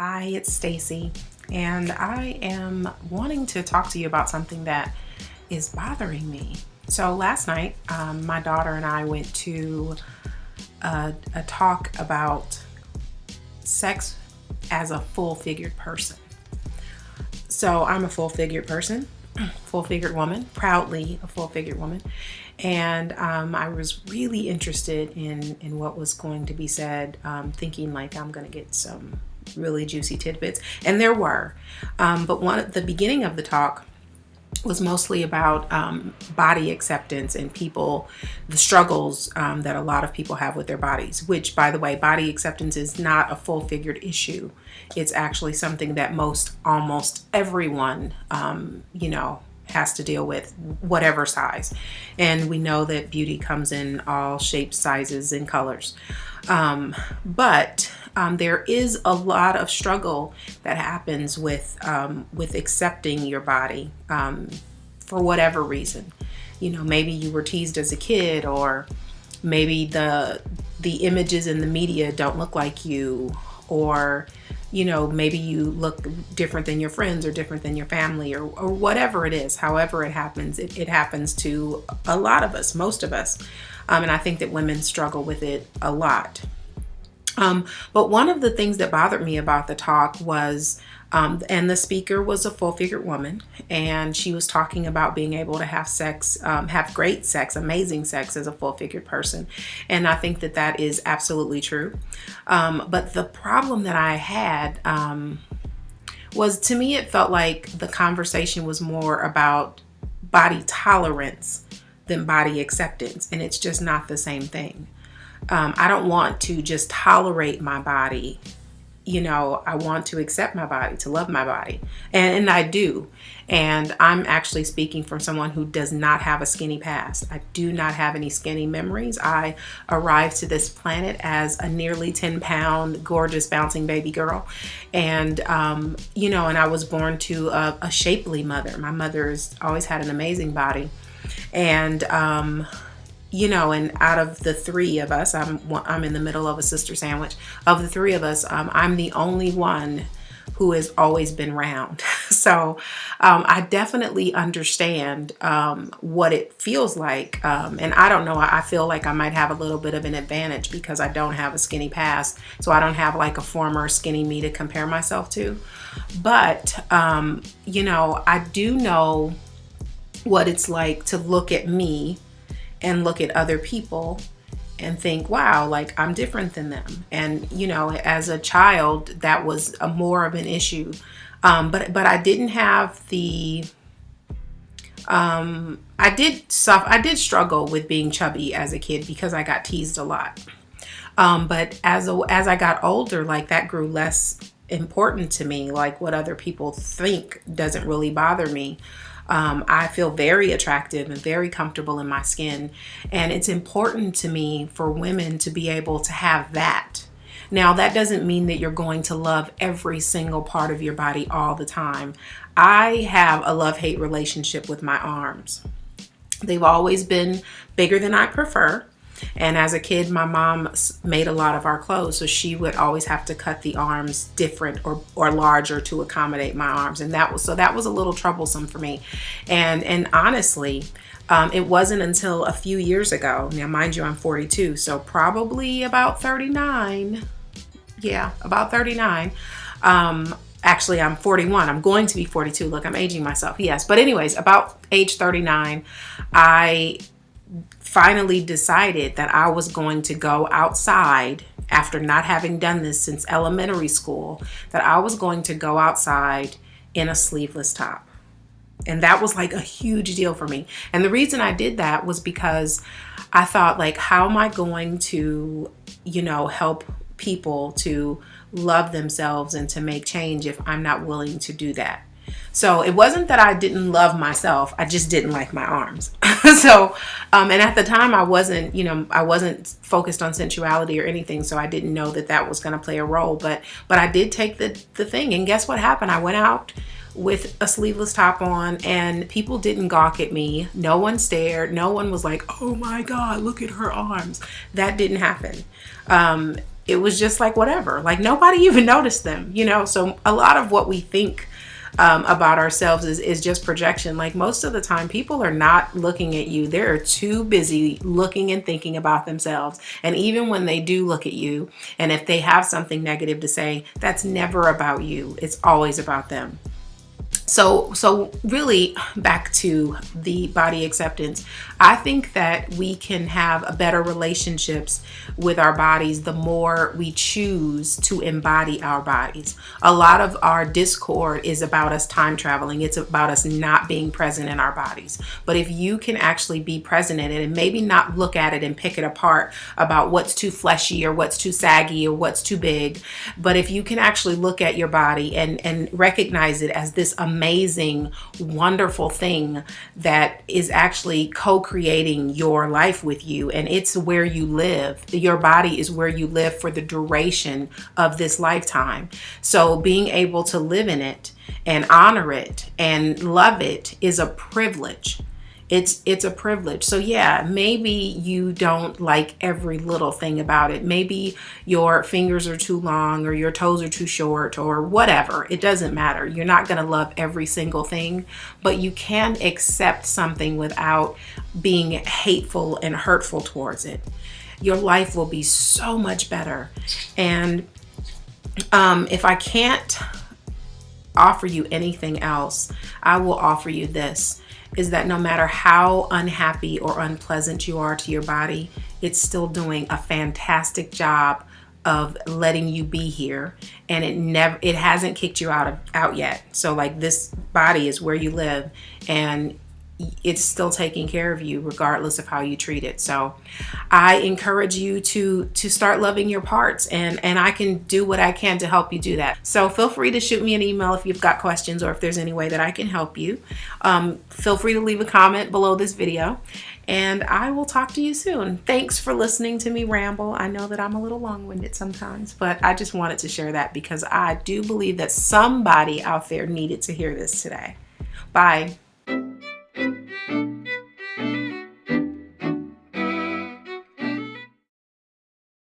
Hi, it's Stacy, and I am wanting to talk to you about something that is bothering me. So last night, my daughter and I went to a talk about sex as a full-figured person. So I'm a full-figured person, full-figured woman, proudly a full-figured woman, and I was really interested in what was going to be said, thinking like I'm going to get some really juicy tidbits, and there were. But one at the beginning of the talk was mostly about body acceptance and the struggles that a lot of people have with their bodies, which, by the way, body acceptance is not a full figured issue. It's actually something that almost everyone, has to deal with, whatever size. And we know that beauty comes in all shapes, sizes, and colors. But there is a lot of struggle that happens with accepting your body for whatever reason. Maybe you were teased as a kid, or maybe the images in the media don't look like you, or maybe you look different than your friends or different than your family, or whatever it is. However it happens, it happens to a lot of us, most of us. And I think that women struggle with it a lot. But one of the things that bothered me about the talk was, and the speaker was a full-figured woman, and she was talking about being able to have sex, have great sex, amazing sex as a full-figured person. And I think that that is absolutely true. But the problem that I had was, to me, it felt like the conversation was more about body tolerance than body acceptance, and it's just not the same thing. I don't want to just tolerate my body. I want to accept my body, to love my body. And I do. And I'm actually speaking from someone who does not have a skinny past. I do not have any skinny memories. I arrived to this planet as a nearly 10-pound, gorgeous, bouncing baby girl. And, and I was born to a shapely mother. My mother has always had an amazing body. And, and out of the three of us, I'm in the middle of a sister sandwich. Of the three of us, I'm the only one who has always been round. So I definitely understand what it feels like. And I don't know, I feel like I might have a little bit of an advantage because I don't have a skinny past. So I don't have like a former skinny me to compare myself to. But, I do know what it's like to look at me and look at other people and think, wow, like I'm different than them. And, as a child, that was more of an issue. But I didn't have I did struggle with being chubby as a kid because I got teased a lot. But as I got older, like that grew less important to me. Like what other people think doesn't really bother me. I feel very attractive and very comfortable in my skin. And it's important to me for women to be able to have that. Now, that doesn't mean that you're going to love every single part of your body all the time. I have a love-hate relationship with my arms. They've always been bigger than I prefer. And as a kid, my mom made a lot of our clothes, so she would always have to cut the arms different or larger to accommodate my arms, and that was a little troublesome for me. And honestly, it wasn't until a few years ago. Now, mind you, I'm 42, so probably about 39. Yeah, about 39. Actually, I'm 41. I'm going to be 42. Look, I'm aging myself. Yes, but anyways, about age 39, I finally decided that I was going to go outside after not having done this since elementary school, that I was going to go outside in a sleeveless top. And that was like a huge deal for me. And the reason I did that was because I thought, like, how am I going to, help people to love themselves and to make change if I'm not willing to do that? So it wasn't that I didn't love myself. I just didn't like my arms. So, and at the time I wasn't focused on sensuality or anything. So I didn't know that was going to play a role, but I did take the thing. And guess what happened? I went out with a sleeveless top on and people didn't gawk at me. No one stared. No one was like, oh my God, look at her arms. That didn't happen. it was just like whatever, like nobody even noticed them, you know? So a lot of what we think about ourselves is just projection. Like most of the time, people are not looking at you. They're too busy looking and thinking about themselves. And even when they do look at you, and if they have something negative to say, that's never about you. It's always about them. So really back to the body acceptance, I think that we can have a better relationships with our bodies the more we choose to embody our bodies. A lot of our discord is about us time traveling. It's about us not being present in our bodies. But if you can actually be present in it and maybe not look at it and pick it apart about what's too fleshy or what's too saggy or what's too big, but if you can actually look at your body and recognize it as this amazing, wonderful thing that is actually co-creating your life with you, and it's where you live. Your body is where you live for the duration of this lifetime. So being able to live in it and honor it and love it is a privilege. It's a privilege. So yeah, maybe you don't like every little thing about it. Maybe your fingers are too long or your toes are too short or whatever. It doesn't matter. You're not going to love every single thing, but you can accept something without being hateful and hurtful towards it. Your life will be so much better. And if I can't offer you anything else, I will offer you this, is that no matter how unhappy or unpleasant you are to your body, it's still doing a fantastic job of letting you be here, and it hasn't kicked you out yet. So like this body is where you live, and it's still taking care of you regardless of how you treat it. So I encourage you to start loving your parts, and I can do what I can to help you do that. So feel free to shoot me an email if you've got questions or if there's any way that I can help you. Feel free to leave a comment below this video, and I will talk to you soon. Thanks for listening to me ramble. I know that I'm a little long-winded sometimes, but I just wanted to share that because I do believe that somebody out there needed to hear this today. Bye.